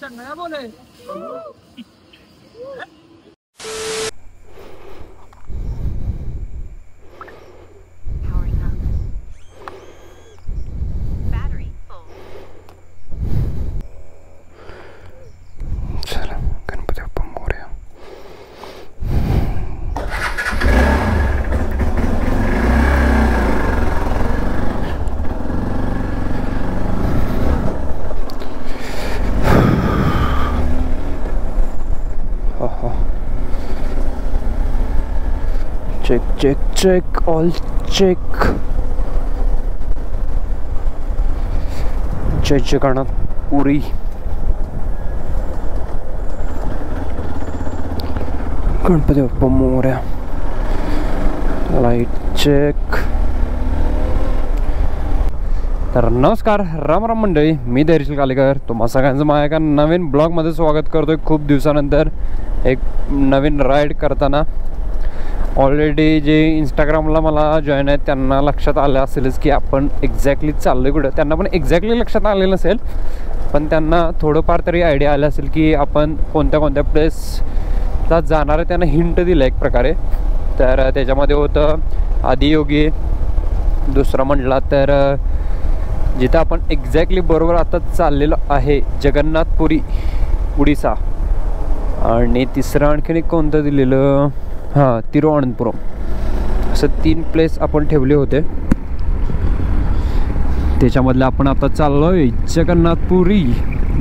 नया बोले check check check all check जय जगन्नाथ पुरी गणपती बाप्पा मोरया लाईट चेक. तर नमस्कार राम राम मंडळी, मी धैर्यशील कालेकर तुम्हा सगळ्यांचं माझ्या एका नवीन ब्लॉगमध्ये स्वागत करतोय. खूप दिवसानंतर एक नवीन राईड करताना. ऑलरेडी जे इंस्टाग्रामला मला जॉईन आहेत त्यांना लक्षात आलं असेलच की आपण एक्झॅक्टली चाललोय कुठं. त्यांना पण एक्झॅक्टली लक्षात आलेलं नसेल, पण त्यांना थोडंफार तरी आयडिया आलं असेल की आपण कोणत्या कोणत्या प्लेसला जाणार आहे. त्यांना हिंट दिलं एक प्रकारे. तर त्याच्यामध्ये होतं आदियोगी, दुसरं म्हटला तर जिथं आपण एक्झॅक्टली बरोबर आता चाललेलो आहे जगन्नाथपुरी उडीसा, आणि तिसरं आणखीन एक कोणतं दिलेलं, हां तिरुवनंतपुरम. असं 3 प्लेस आपण ठेवले होते. त्याच्यामधलं आपण आता चाललो आहे जगन्नाथपुरी.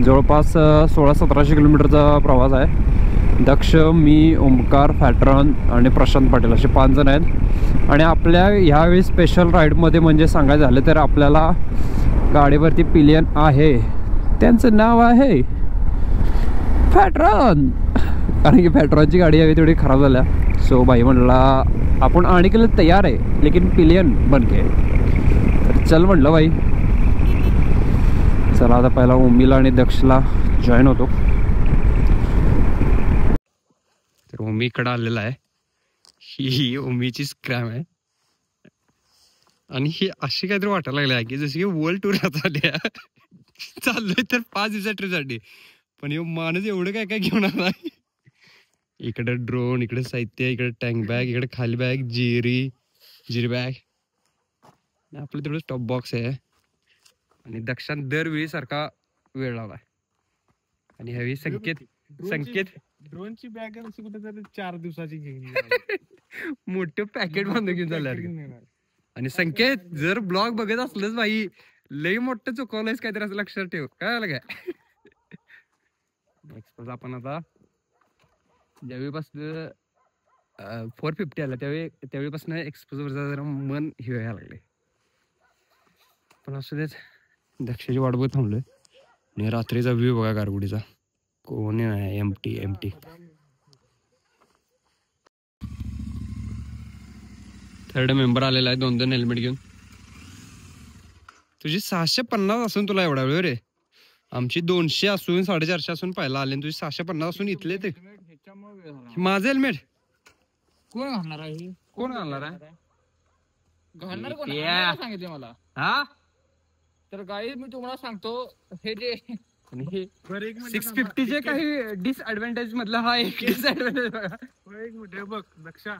जवळपास 1600-1700 किलोमीटरचा प्रवास आहे. दक्ष, मी, ओमकार, फॅटरॉन आणि प्रशांत पाटील असे 5 जण आहेत. आणि आपल्या ह्यावेळी स्पेशल राईडमध्ये म्हणजे सांगायचं झालं तर आपल्याला गाडीवरती पिलियन आहे, त्यांचं नाव आहे फॅटरॉन. कारण की फॅटरॉनची गाडी हवी थोडी खराब झाल्या. सो भाई म्हणला आपण आणि केलं तयार आहे लेकिन पिलियन बनके. तर चल म्हणलं भाई, चला आता पहिला ओमीला आणि दक्षला जॉईन होतो. तर ओमी इकडं आलेला आहे. ही ओमीची स्क्रॅम आहे आणि ही अशी काहीतरी वाटायला लागली आहे की जशी की वर्ल्ड टूर चाललोय तर 5 दिवसा ट्रिपसाठी. पण हे माणूस एवढं काय काय घेऊन आला. इकडे ड्रोन, इकडे साहित्य, इकडे टँक बॅग, इकडे खाली बॅग, जिरी बॅग, आपलं तेवढं टॉप बॉक्स आहे. आणि दक्षांत दरवेळी सारखा वेळ लावलाय. आणि ह्यावेळी संकेत ड्रोनची बॅग अशी कुठेतरी 4 दिवसाची मोठे पॅकेट बांधून घेऊन चालणार. आणि संकेत जर ब्लॉग बघत असलंच भाई, लई मोठं चुकवलंयस काहीतरी असं लक्षात ठेव. काय झालं काय? एक्सपोज आपण आता ज्यावेळीपासून 450 आला त्यावेळीपासून एक्सपोजवरचा जरा मन हे व्हायला लागले. पण असं तेच दक्षाची वाट बघत थांबलोय. आणि रात्रीचा व्ह्यू बघा गारगुडीचा, कोणी नाही, एमटी. थर्ड मेंबर आलेला आहे 2 हेल्मेट घेऊन. तुझी 650 असून तुला एवढा वेळ रे. आमची 200 असून 450 असून पहिला आले, तुझी 650 असून इथले ते. माझं हेल्मेट कोण घालणार आहे? कोण घालणार आहे? घालणार कोण सांगितले मला. हा तर गाई मी तुम्हाला सांगतो, हे जे 650 काही डिसएडव्हान्टेज मधला हा एक डिसएडव्हान्टेज बघा. एक मिनिट बघ दक्षा,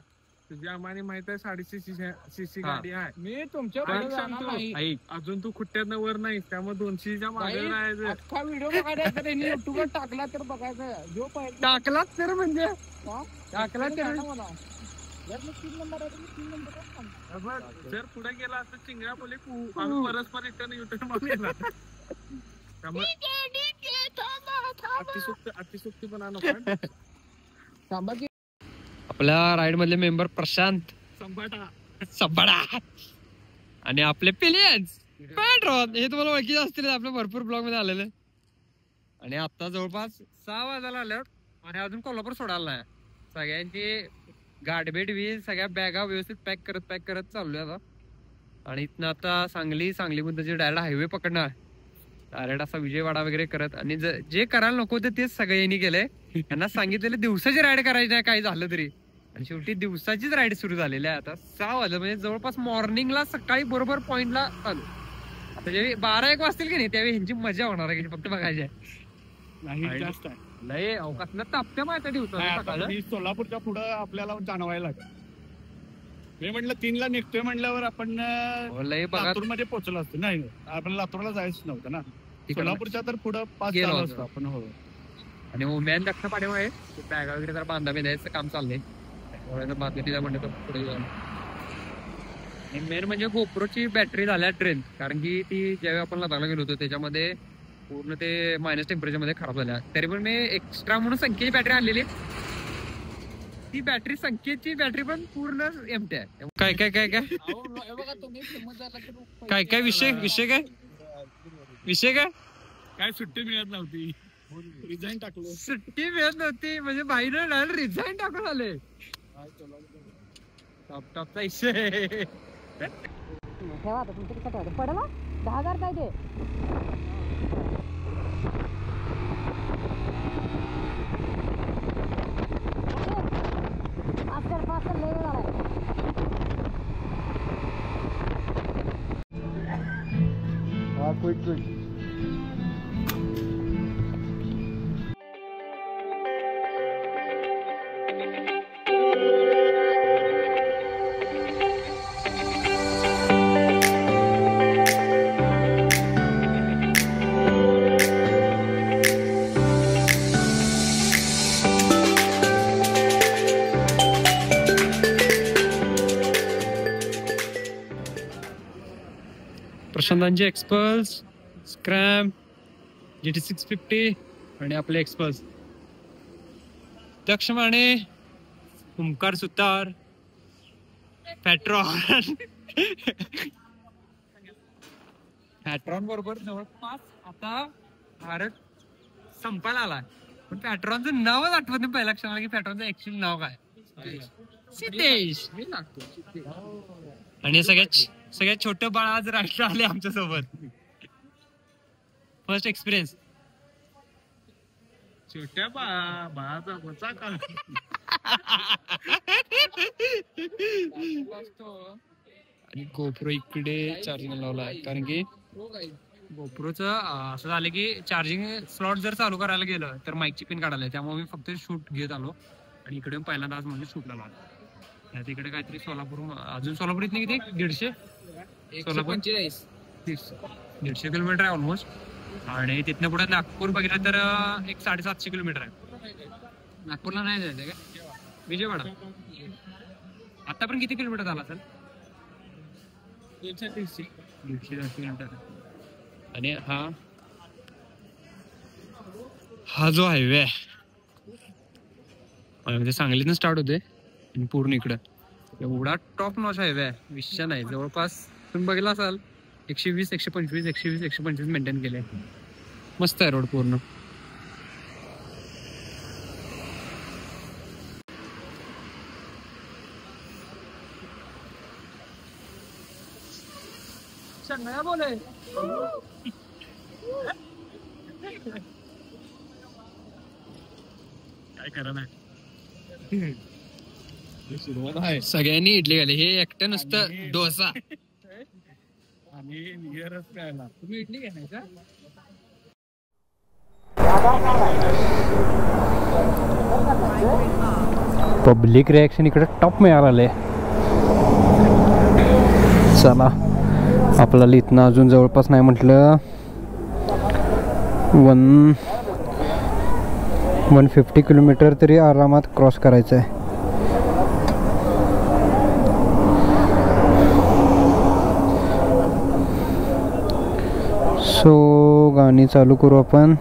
तुझ्या आम्हाला माहित आहे 650 सीसी गाडी आहे. मी तुमच्या अजून तू खुट्ट्यात वर नाही, त्यामुळे 200च्या मागे राहायचं. अख्खा व्हिडिओ बघायचा त्यांनी युट्यूबवर टाकला तर बघायचं. जो टाकला तर म्हणजे टाकला तर मला 3 नंबर आहे, 3 नंबर. जर पुढे गेला असं चिंगळा बोले परस्पर रिटर्न युटर्न मारून येणार. त्यामुळे अतिशोक्ती पण थांबा. आपल्या राईड मधले मेंबर प्रशांत संबाडा आणि आपले पिलियन्स पॅट्रॉन, हे तुम्हाला ओळखीचे असतील, आपल्या भरपूर ब्लॉग मध्ये आलेले. आणि आता जवळपास 6 वाजायला आल्यावर आणि अजून कोल्हापूर सोडायला नाही. सगळ्यांची गाठभेट सगळ्या बॅगा व्यवस्थित पॅक करत चाललोय आता. आणि इथनं आता सांगलीमध्ये डायरेक्ट हायवे पकडणार, डायरेक्ट असा विजयवाडा वगैरे करत. आणि जे करायला नको होते तेच सगळे यांनी केलंय. त्यांना सांगितलेलं दिवसाची राईड करायची नाही काही झालं तरी, आणि शेवटी दिवसाचीच राईड सुरू झालेली आहे. आता 6 वाजलं म्हणजे जवळपास मॉर्निंगला सकाळी बरोबर पॉइंटला चालू. आता जेव्हा 12-1 वाजतील की नाही त्यावेळी ह्यांची मजा होणार आहे, फक्त बघायची आहे. जास्त आहे. लय अवकाश तापत्या माहिती दिवसात. सोलापूरच्या पुढं आपल्याला जाणवायला लागेल. मी म्हटलं 3ला निघतोय म्हटल्यावर आपण लातूरमध्ये पोहोचलो असतो. नाही आपण लातूरला जायचं नव्हतं ना. सोलापूरच्या तर पुढं 5 असतो आपण. हो. आणि उम्यान दक्षिण पाठीमागे बॅगा वगैरे जर बांधा बिंधायचं काम चाललंय. बातमी म्हणलं पुढे मेन म्हणजे गोप्रोची बॅटरी झाल्या ट्रेन. कारण की ती ज्यावेळी आपण लदाखला गेलो होतो त्याच्यामध्ये पूर्ण ते मायनस टेम्परेचर मध्ये खराब झाल्या. तरी पण मी एक्स्ट्रा म्हणून संख्येची बॅटरी आणलेली. ती बॅटरी संख्येची बॅटरी पण पूर्ण एमटी आहे. काय काय काय काय काय काय विषय काय सुट्टी मिळत नव्हती. रिझाईन टाकलो. सुट्टी मिळत नव्हती म्हणजे बाहेर रिझाईन टाकून आले. टॉपचा विषय ठेवा आता तुमचं कसं ठेवायचं पडला 10,000 काय ते फास्ट लय वेळ आलाय. क्विक प्रशांतांची एक्सपल्स, स्क्रॅम, GT 650 आणि आपले एक्सपल्स. दक्ष माने, ओमकार सुतार, पॅट्रॉन बरोबर जवळपास आता भारत संपायला आलाय. पण पॅट्रॉनचं नावच आठवत नाही पहिल्या क्षणाला की पॅट्रॉनचं ऍक्च्युअल नाव काय. सिद्धेश मी लागतो. आणि सगळ्यात छोटं बाळ आज राष्ट्र आले आमच्या सोबत. First experience. छोट्या बाळाचा बचा का. आणि गोप्रो इकडे चार्जिंग लावला कारण की गोप्रोच असं झालं की चार्जिंग स्लॉट जर चालू करायला गेलं तर माईकची पिन काढायला. त्यामुळे मी फक्त शूट घेत आलो आणि इकडे पहिल्यांदा आज म्हणजे शूटला लावला. तिकडे काहीतरी सोलापूर अजून सोलापूर इथं किती 150 150 किलोमीटर आहे ऑलमोस्ट. आणि तिथनं पुढे नागपूर बघितलं तर एक 750 किलोमीटर आहे. नागपूरला नाही जायचं का विजयवाडा. आता पण किती किलोमीटर झाला सर. 150 किलोमीटर. आणि हा जो हायवे आहे म्हणजे सांगलीतनं स्टार्ट होते आणि पूर्ण इकडं एवढा टॉप नॉच हायवे आहे विषय नाही. जवळपास तुम्ही बघितला असाल 120 125 मेंटेन केले. मस्त आहे रोड पूर्ण. सांगा बोले काय करा नाही. सगळ्यांनी इडली खाली. हे एकटं नुसतं डोसा आणि नियरच प्यायला. तुम्ही इडली घ्यायचा. पब्लिक रिॲक्शन इकडे टॉप मिळाले. चला आपल्याला इथनं अजून जवळपास नाही म्हटलं 150 किलोमीटर तरी आरामात क्रॉस करायचं आहे. सो गाणी चालू करू आपण.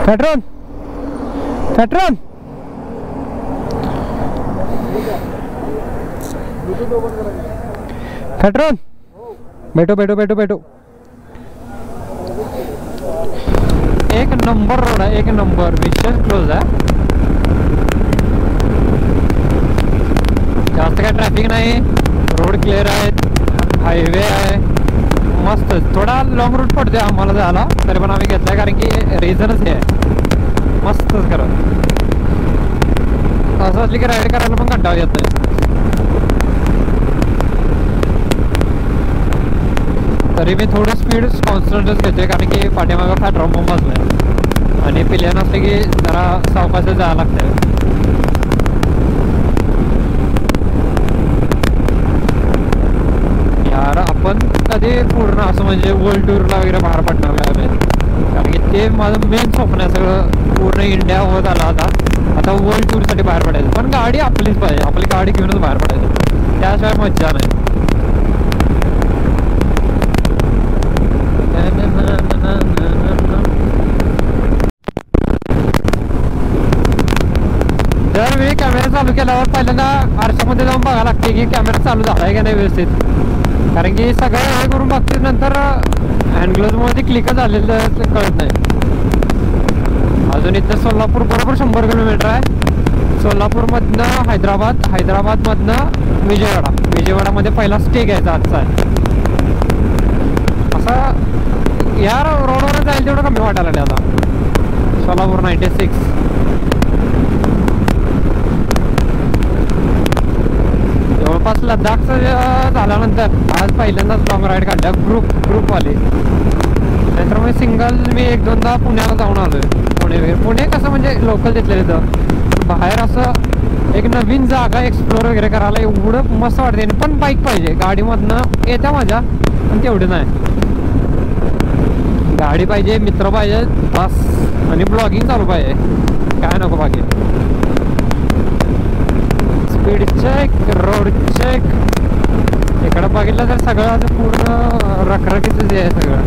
पॅट्रॉन बैठो. एक नंबर रोड आहे. एक नंबर. विषय क्लोज आहे. जास्त काय ट्रॅफिक नाही. रोड क्लिअर आहे. हायवे आहे मस्त. थोडा लॉंग रूट पडते आम्हाला जायला तरी पण आम्ही घेतलाय कारण की रिझनच हे आहे. मस्तच करा. असं असली की राईड करायला पण कंटाळा येतोय. तरी मी थोडं स्पीड कॉन्स्टंटच घेतोय कारण की पाठीमागं पेट्रोल पंप असलाय आणि पिल्यान असले की जरा सावकाश जायला लागतंय. यार आपण कधी पूर्ण असं म्हणजे वर्ल्ड टूरला वगैरे बाहेर पडणार नाही कारण की ते माझं मेन स्वप्न आहे सगळं पूर्ण इंडिया होत आला आता वर्ल्ड टूरसाठी बाहेर पडायचं. पण गाडी आपलीच पाहिजे, आपली गाडी घेऊनच बाहेर पडायचं, त्याशिवाय मज्जा नाही. जर मी कॅमेरा चालू केल्यावर पहिल्यांदा आरशामध्ये जाऊन बघायला लागते की कॅमेरा चालू झाला आहे का नाही व्यवस्थित, कारण की सगळं हे करून बघते नंतर हँडग्लोव्हजमध्ये क्लिक झालेलं कळत नाही. अजून इथं सोलापूर बरोबर 100 किलोमीटर आहे. सोलापूरमधनं हैदराबादमधनं विजयवाडामध्ये पहिला स्टे घ्यायचा आजचा आहे. असं या रोडवर जाईल तेवढं कमी वाटायला लागलं आता. सोलापूर 96 जवळपास लडाखचं झाल्यानंतर आज पहिल्यांदाच लॉंग राईड काढल्या ग्रुपवाले. त्याच्यामुळे सिंगल मी 1-2दा पुण्याला जाऊन आलोय. पुणे कसं म्हणजे लोकल तिथले तिथं बाहेर असं एक नवीन जागा एक्सप्लोर वगैरे करायला एवढं मस्त वाटते. पण बाईक पाहिजे, गाडीमधनं येत्या मजा पण तेवढी नाही. गाडी पाहिजे, मित्र पाहिजे बस, आणि ब्लॉगिंग चालू पाहिजे, काय नको बाकी. Speed check, road check. इकडं बघितलं तर सगळं असं पूर्ण रखरखीचं जे आहे सगळं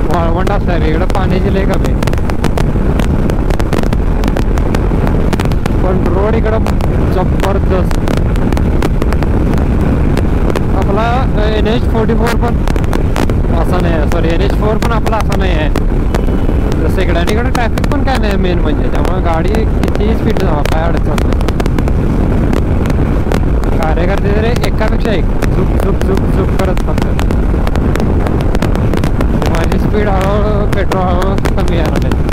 वाळवंट असतं रे. इकडं पाण्याची लय कमी, पण रोड इकडं जबरदस्त. आपला NH44 पण असा नाही आहे, सॉरी NH4 पण आपला असा नाही आहे जसं इकडे. आणि इकडे ट्रॅफिक पण काय नाही मेन म्हणजे, त्यामुळे गाडी कितीही स्पीड जावा काय अडचण नाही. कार्यकर्ते तरी एकापेक्षा एक झुक करत फक्त. माझी स्पीड हळूहळू पेट्रोल हळूहळू कमी यायला लागली.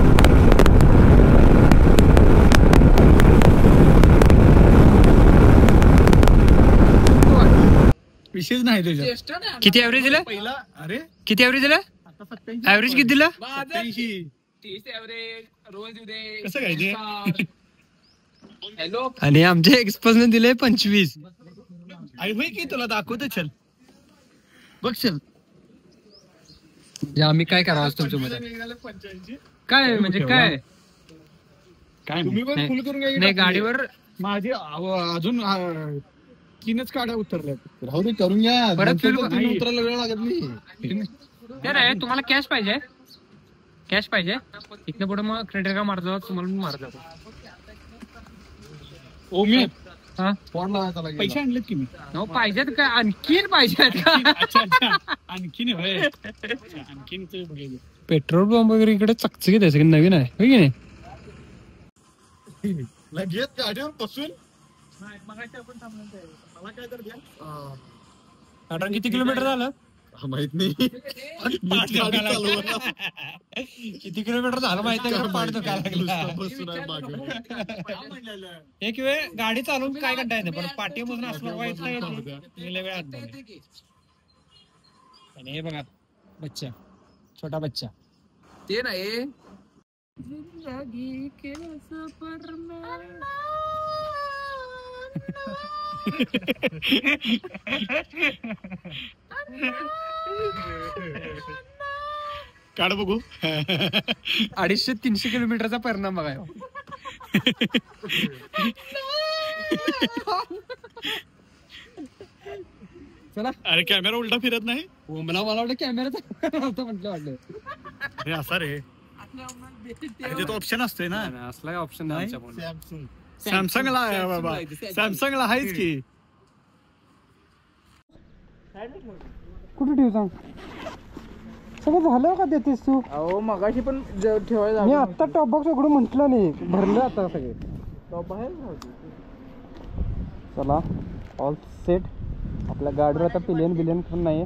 विशेष नाही त्याच्यात. किती ऍव्हरेज दिलं पहिला? अरे किती ऍव्हरेज दिलं? ऍव्हरेज किती दिलं? 30 ऍव्हरेज रोज दे. कसं काय ते? हॅलो. आणि आमच्या एक्सपर्टने दिले 25. आई भाई की तुला दाखवतो, चल बघ चल. आम्ही काय करावं तुमच्यामध्ये? काय म्हणजे काय तुम्ही पण फुल करून नाही गाडीवर माझी अजून 3च काड्या उतरल्यात. राहू दे, करून घ्या. परत उतरायला वेळ लागत नाही. नाही तुम्हाला कॅश पाहिजे? कॅश पाहिजे इथनं पुढे मग क्रेडिट कार्ड मारतो तुम्हाला मारतो. ओ मी पैसे आणलेत की मी. पाहिजेत का आणखीन पाहिजेत का? आणखीन आणखीन पेट्रोल पंप वगैरे इकडे चकचकीत आहे, नवीन आहे की नाही? लगेच गाडीवर बसून मला काय तर द्या. किती किलोमीटर झालं माहित नाही. किती किलोमीटर झालं माहिती आहे का? पाठ दुखायला एक वेळ गाडी चालवून काय करता येते, पण पाठी बसून असलं वाईट नाही वेळ हात. आणि हे बघा बच्चा, छोटा बच्चा ते नाही. काढ बघू. 250-300 किलोमीटरचा परिणाम बघा. चला. अरे कॅमेरा उलटा फिरत नाही. मला वाटलं कॅमेराचा म्हटलं. अरे असा रे तो ऑप्शन असतोय ना. असला ऑप्शन नाही. सॅमसंगला आहे बाबा, सॅमसंगला आहेच की. कुठे ठेवू सांग? सगळं झालं का देतेस तू? अहो मगाशी पण ठेवायला मी आता टॉप बॉक्स उघडून म्हटलं नाही, भरलं आता सगळे टॉप बाहेर. चला ऑल सेट. आपल्या गाडीवर आता पिलियन पण नाही.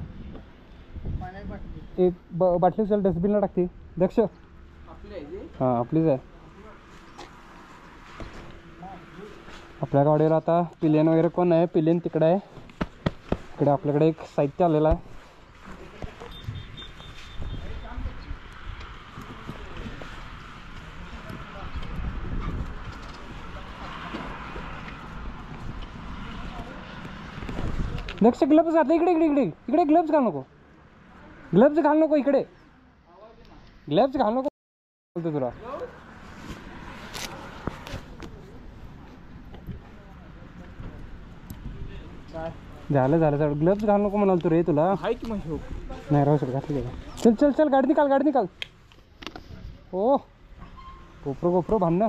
एक बाटली उचल डस्टबिनला टाकते दक्ष. हां आपलीच आहे. आपल्या गाडीवर आता पिलियन वगैरे कोण आहे? पिलियन तिकडे आहे. इकडे आपल्याकडे एक साहित्य आलेलं आहे. दक्ष ग्लव्स घातले. इकडे इकडे इकडे इकडे ग्लव्स घाल नको. ग्लव्स घाल नको इकडे. ग्लव्स घाल नको बोलतो तुला. झालं झालं झालं. ग्लव्स घाल नको म्हणाल तू रे. तुला नाही राहू शकत घातली. चल चल चल गाडी निकाल गाडी निकाल. ओ गोप्रो गोप्रो भांडणं.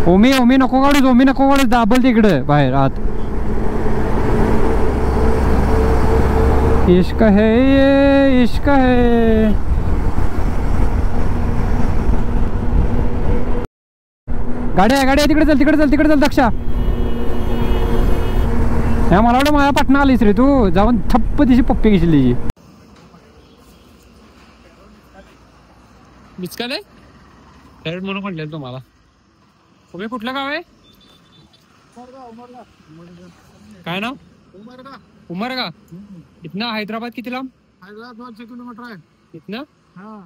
ओमी ओमी नको गाडीच. ओमी नको गाडीच. दाबल तिकडे बाहेर आत. इश्क है ये इश्क है. गाडी आहे गाडी आहे. तिकडे चल तिकडे चल तिकडे चल. दक्षा या मला वाटतं माझ्या पाटणा आलीस रे तू. जाऊन थप्प तिची पप्पी घेतली तिची. बिचकाल आहे म्हणून म्हटलं तुम्हाला. तुम्ही कुठलं गाव आहे? काय नाव? उमरगा. इथनं हैदराबाद किती लांब? हैदराबाद 200 किलोमीटर आहे इथनं. हा.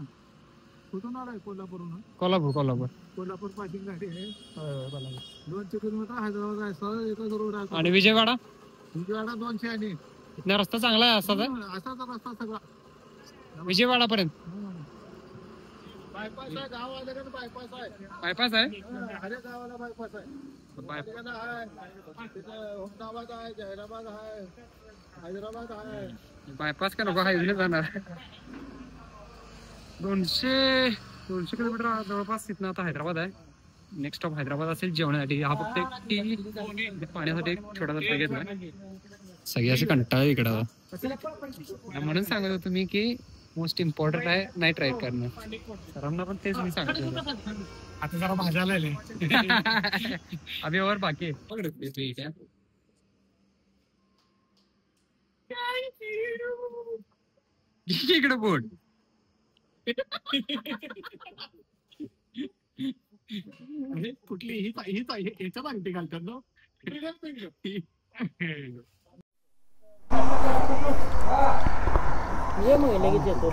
कुठून आलाय? कोल्हापूरहून. कोल्हापूर कोल्हापूर कोल्हापूर पासिंग गाडी आहे. 200 किलोमीटर हैदराबाद आहे. सहज एकच रोड आहे. आणि विजयवाडा? विजयवाडा 200 आहे. इथनं रस्ता चांगला आहे असाच आहे? असाच रस्ता सगळा विजयवाडा पर्यंत बायपास आहे. गाव आले का बायपास आहे. बायपास आहे. हरे गावाला बायपास आहे. अहमदाबाद आहे. जहिराबाद आहे. हैदराबाद आहे. बायपास का नको हायवे जाणार. 200 किलोमीटर जवळपास तिथनं आता हैदराबाद आहे. नेक्स्ट स्टॉप हैदराबाद असेल जेवणासाठी. हा फक्त एक पाण्यासाठी एक छोटासा ट्रेक घेतला. सगळे असे कंटाळे इकडं. म्हणून सांगत होतो मी की मोस्ट इम्पॉर्टंट आहे नाईट राईड करणं. सरांना पण तेच मी सांगतो. आता जरा भाजायला अभि और बाकी इकडे बोट. कुठली ह्याच्या माहिती घालतात ना. ये मग लगेच येतो.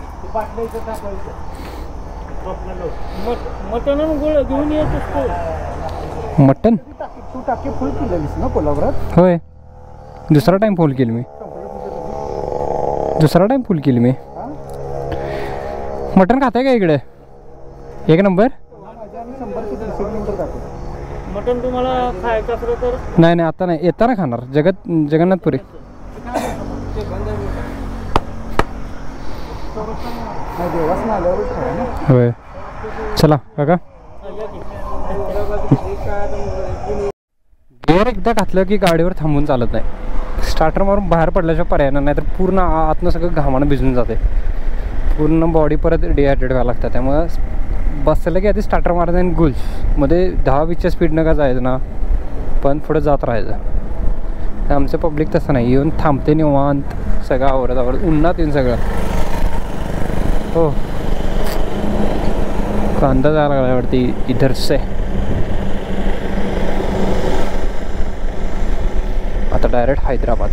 मटण गुळ घेऊन येत असतो. मटन तू टाकी फुल केलेलीस ना कोल्हापुरात? होय. दुसरा टाइम फुल केली मी. दुसरा टाइम फुल केली मी. मटन खाताय का इकडे? एक नंबर. मटण तुम्हाला खायचं असलं तर? नाही नाही आता नाही. येताना खाणार. जगन्नाथपुरी. होय. चला काका. गेअर एकदा घातलं की गाडीवर थांबून चालत नाही. स्टार्टर मारून बाहेर पडल्याशिवाय पर्याय नाही तर पूर्ण आतनं सगळं घामानं भिजून जाते. पूर्ण बॉडी परत डिहायड्रेट व्हायला लागतं. त्यामुळं बसलं की आधी स्टार्टर मारायचं आणि गुल्स मध्ये 10-20च्या स्पीडनं का जायचं ना, पण पुढे जात राहायचं. आमचं पब्लिक तसं नाही. येऊन थांबते निवांत सगळं आवरत उन्हात येऊन सगळं. हो कांदा जायला लागला वाटते इधर से. आता डायरेक्ट हैदराबाद.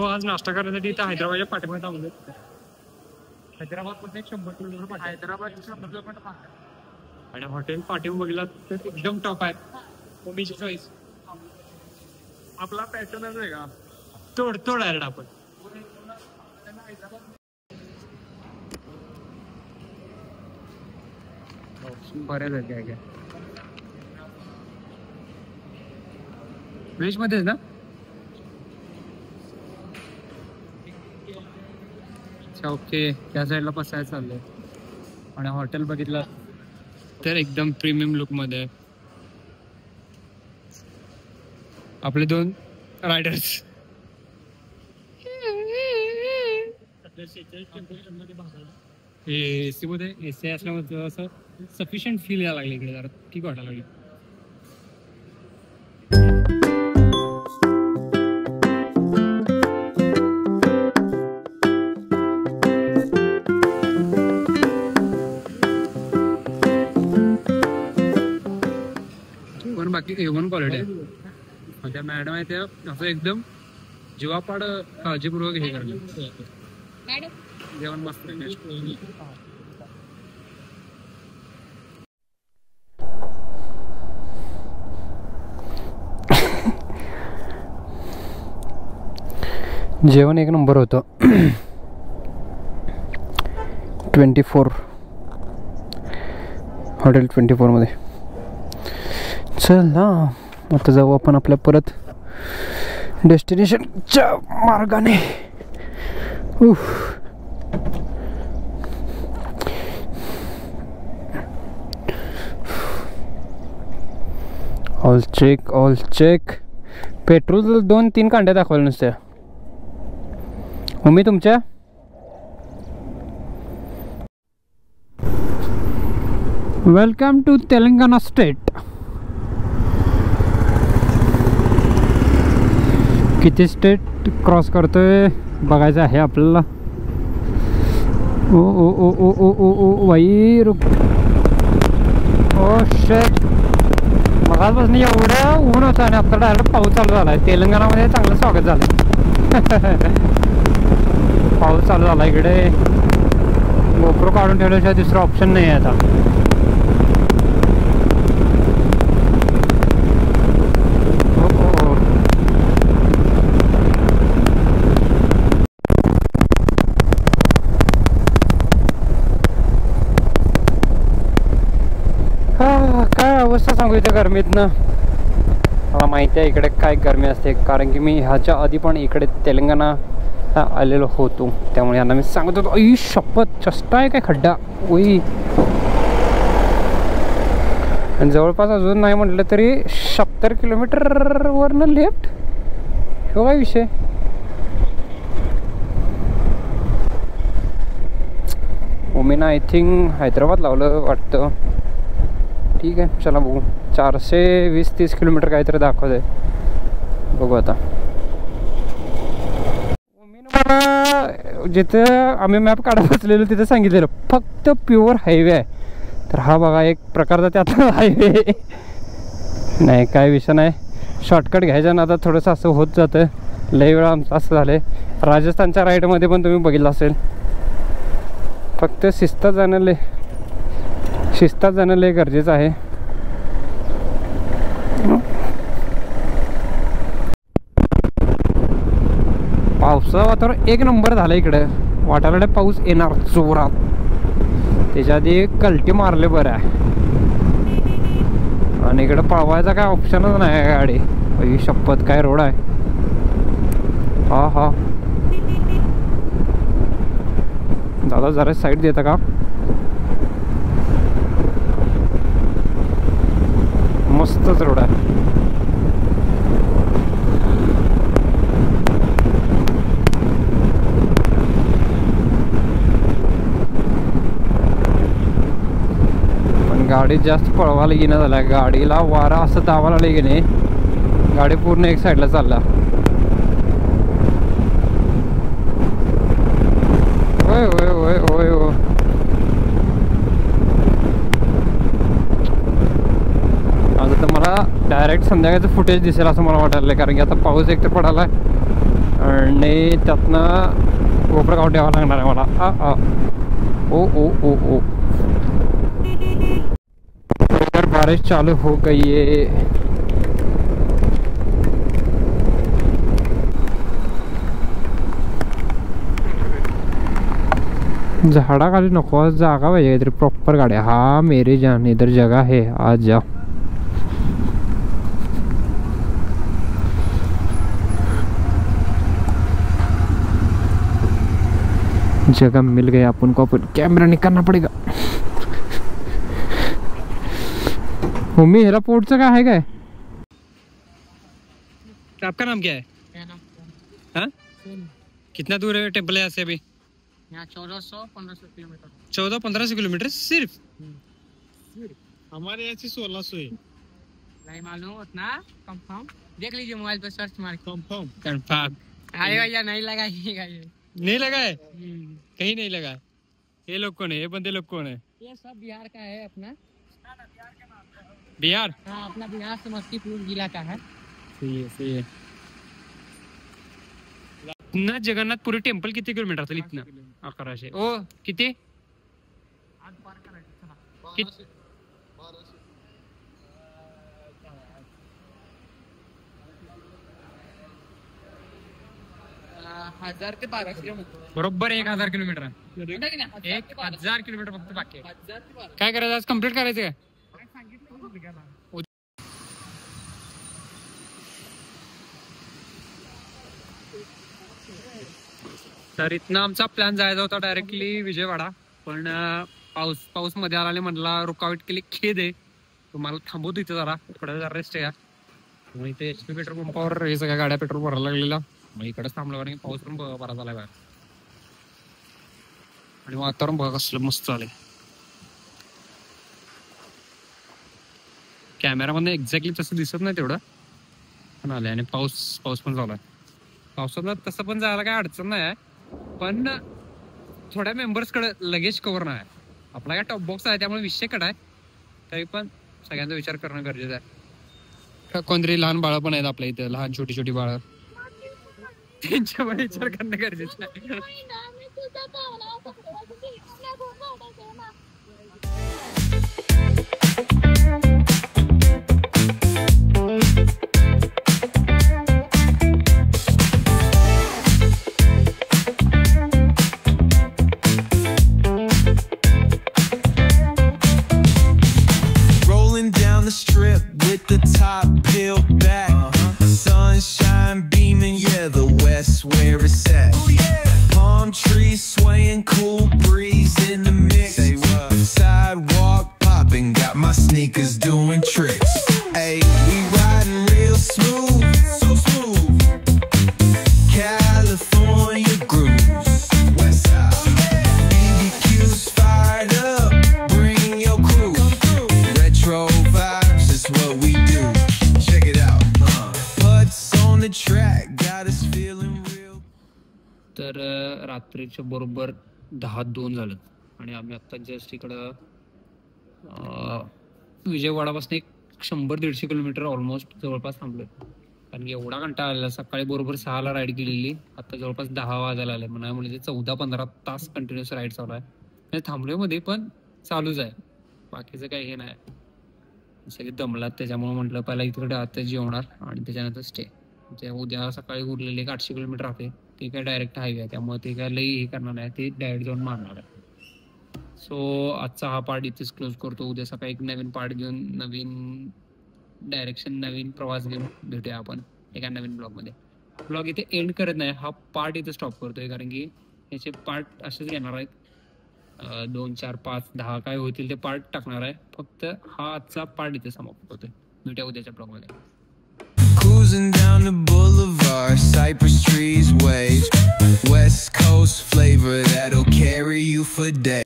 आज नाश्ता करण्यासाठी इथं हैदराबादच्या पाठीमध्ये थांबलो. हैदराबाद मध्ये 100 किलोमीटर. हैदराबाद 100 किलोमीटर. आणि हॉटेल पाठीवर बघितला तर एकदम टॉप आहे. ओमीची चॉईस. आपला पॅटर्नच आहे का? तोड डायरेक्ट आपण. बऱ्याच आहेत काय काय. व्हेज मध्येच ना? ओके. त्या साईडला बसायला चाललंय. आणि हॉटेल बघितलं तर एकदम प्रीमियम लुक मध्ये. आपले 2 रायडर्स. एसी मध्ये एसी असल्यामुळे असं सफिशियंट फील यायला लागले इकडे, जरा ठीक वाटायला लागली. पण बाकी A1 क्वालिटी आहे. त्या मॅडम आहे त्या असं एकदम जीवापाड काळजीपूर्वक हे करले. जेवण मस्त आहे. जेवण एक नंबर होतं. 24 हॉटेल 24 मध्ये. चला आता जाऊ आपण आपल्या परत डेस्टिनेशनच्या मार्गाने. All check all check. Petrol 2-3 कांड्या दाखवायला नुसत्या. मम्मी तुमच्या वेलकम टू तेलंगणा स्टेट. किती स्टेट क्रॉस करतोय बघायचं आहे आपल्याला. ओ ओ ओ ओ ओ ओ ओ भाई रुक. ओ शेट, मगापासून एवढं ऊन होतं आणि आता डायरेक्ट पाऊस चालू झाला आहे. तेलंगणामध्ये चांगलं स्वागत झालं. पाऊस चालू झाला इकडे. गोप्रो काढून ठेवल्याशिवाय दुसरं ऑप्शन नाही आहे आता. काय अवस्था सांगू इथे गरमीतनं. मला माहिती आहे इकडे काय गरमी असते, कारण की मी ह्याच्या आधी पण इकडे तेलंगणा आलेलो होतो. त्यामुळे यांना मी सांगत होतो, आई शपथ चष्टा आहे काय खड्डा. ओई आणि जवळपास अजून नाही म्हटलं तरी 70 किलोमीटरवरनं लेफ्ट. हो काय विषय. ओमीना आय थिंक हैदराबाद लावलं वाटतं. ठीक आहे चला बघू. 420-30 किलोमीटर काहीतरी दाखवत आहे. बघू आता. मला जिथे आम्ही मॅप काढत बसलेलो तिथे सांगितलेलं फक्त प्युअर हायवे आहे. तर हा बघा एक प्रकारचा त्यातला हायवे नाही. काय विषय नाही, शॉर्टकट घ्यायच्या ना आता थोडंसं असं होत जातं. लई वेळा आमचं असं झालं आहे. राजस्थानच्या राईडमध्ये पण तुम्ही बघितलं असेल. फक्त शिस्तात जाणं लय गरजेचं आहे. पावसाचं वातावरण एक नंबर झालं इकडे. वाटायला पाऊस येणार जोरात. त्याच्या आधी कलटी मारले बरं आहे. आणि इकडे पळवायचा काय ऑप्शनच नाही गाडी. ही शपथ काय रोड आहे. हा हा दादा जरा साईड देता का. मस्तच रोड आहे. पण गाडी जास्त पळवायला येणं झाल्या. गाडीला वारा असं दावायला लागले की नाही, गाडी पूर्ण एक साईडला चालला. होय होय होय होय हो. आता तर मला डायरेक्ट संध्याकाळचं फुटेज दिसेल असं मला वाटायला. कारण की आता पाऊस एक तर पडायला आणि त्यातनं गोप्रो काढून ठेवावं लागणार आहे मला. ओ ओ ओ ओ इधर बारिश चालू हो गई है. झाडाखाली नको, जागा पाहिजे काहीतरी प्रॉपर गाड्या. हा मेरी जान इधर जगह है, आज जाओ. जगह मिल गई अपन को. अपन कैमरा निकालना पड़ेगा. मम्मी हेरा पोर्टचं काय आहे काय. आपका नाम क्या है. हाँ कितना दूर है टेम्पल यहाँ से अभी. यहाँ 1400-1500 किलोमीटर 1400-1500 किलोमीटर सिर्फ। हमारे यहाँ से 1600 है। नहीं मालूम उतना कंफर्म, देख लीजिए मोबाइल पे सर्च मार के। कंफर्म आएगा या नहीं लगाइएगा ये। नहीं लगा है, कहीं नहीं लगा। ये लोग कौन है, ये बंदे लोग कौन है? ये सब बिहार का है अपना। बिहार? हाँ अपना बिहार समस्तीपुर जिला का है। सही है। इतना जगन्नाथपुरी टेम्पल किती किलोमीटर असेल इथनं? 1100। ओ किती? 1000 ते 1200 किलोमीटर बरोबर 1000 किलोमीटर आहे. 1000 किलोमीटर फक्त बाकी आहे. काय करायचं आज, कम्प्लीट करायचं काय? तर इथनं आमचा प्लॅन जायचा होता डायरेक्टली विजयवाडा, पण पाऊस मध्ये आला म्हटला रुकावट केली. खेद आहे, तुम्हाला थांबवतो इथे जरा, थोडा जरा रेस्ट आहे. मग इथे HP पेट्रोल पंपावर हे सगळ्या गाड्या पेट्रोल भरायला लागलेला. मग इकडेच थांबलं कारण पाऊस पण बरा झालाय बाहेर आणि वातावरण बघा कसलं मस्त झालंय. कॅमेरामध्ये एक्झॅक्टली तसं दिसत नाही तेवढं, पण आलंय. आणि पाऊस पण झालाय. पावसाला तसं पण जायला काय अडचण नाही, पण थोड्या मेंबर्स कडे लगेज कव्हर नाही. आपला काय टॉप बॉक्स आहे त्यामुळे विषय कडे आहे, तरी पण सगळ्यांचा विचार करणं गरजेचं आहे. कोणतरी लहान बाळं पण आहेत आपल्या इथे, लहान छोटी बाळं, त्यांच्या पण विचार करणं गरजेचं आहे. Rolling down the strip with the top peeled back. Sunshine beaming, yeah, the west where it's at. Palm trees swaying, cool breeze in the mix. Say what? Sidewalk popping, got my sneakers doing tricks. Ay, we riding real smooth, so smooth. California grooves, west side. BBQ's fired up, bring your crew. Retro vibes is what we do. Check it out. Putts on the track, got us feeling real. तर रात्रीच्या बरोबर 10-2 झालं आणि आम्ही आता just इकडं विजयवाडापासून एक 100-150 kilometre almost जवळपास थांबलोय. कारण की एवढा कंटाळा आलेला. सकाळी बरोबर 6ला राईड केलेली, आता जवळपास 10 वाजायला आले. म्हणजे 14-15 तास कंटिन्युअस राईड चालू आहे. म्हणजे थांबलोय मध्ये पण चालूच आहे, बाकीचं काही हे नाही. सगळे दमलात त्याच्यामुळे म्हटलं पहिला इकडे आता जेवणार आणि त्याच्यानंतर स्टे. उद्या सकाळी उरलेले 800 किलोमीटर आहे, ते काय डायरेक्ट हायवे आहे, त्यामुळे ते काय लई हे करणार नाही, ते डायरेक्ट जाऊन मारणार आहे. सो आजचा हा पार्ट इथेच क्लोज करतो. उद्या सकाळी एक नवीन पार्ट घेऊन, नवीन डायरेक्शन, नवीन प्रवास घेऊन भेटूया आपण एका नवीन ब्लॉगमध्ये. ब्लॉग इथे एंड करत नाही, हा पार्ट इथे स्टॉप करतोय, कारण की याचे पार्ट असेच घेणार आहेत. 2, 4, 5, 10 काय होतील ते पार्ट टाकणार आहे. फक्त हा आजचा पार्ट इथे समाप्त होतोय. भेटूया उद्याच्या ब्लॉगमध्ये. Cruising down the boulevard, cypress trees wave, West Coast flavor that'll carry you for days.